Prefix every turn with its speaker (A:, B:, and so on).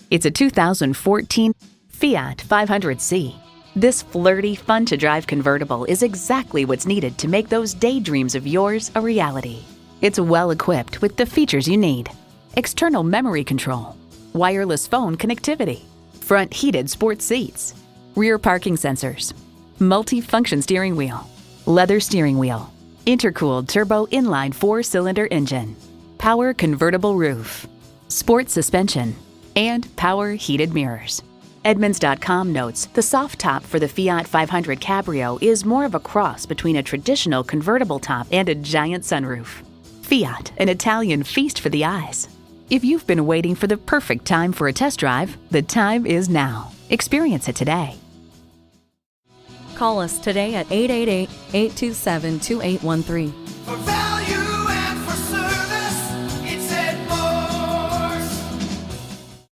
A: It's a 2014 Fiat 500c. This flirty, fun-to-drive convertible is exactly what's needed to make those daydreams of yours a reality. It's well equipped with the features you need: external memory control, wireless phone connectivity, front heated sports seats, rear parking sensors, multi-function steering wheel, leather steering wheel, intercooled turbo inline 4-cylinder engine, power convertible roof, sport suspension, and power heated mirrors. Edmunds.com notes the soft top for the Fiat 500 Cabrio is more of a cross between a traditional convertible top and a giant sunroof. Fiat, an Italian feast for the eyes. If you've been waiting for the perfect time for a test drive, the time is now. Experience it today.
B: Call us today at 888-827-2813.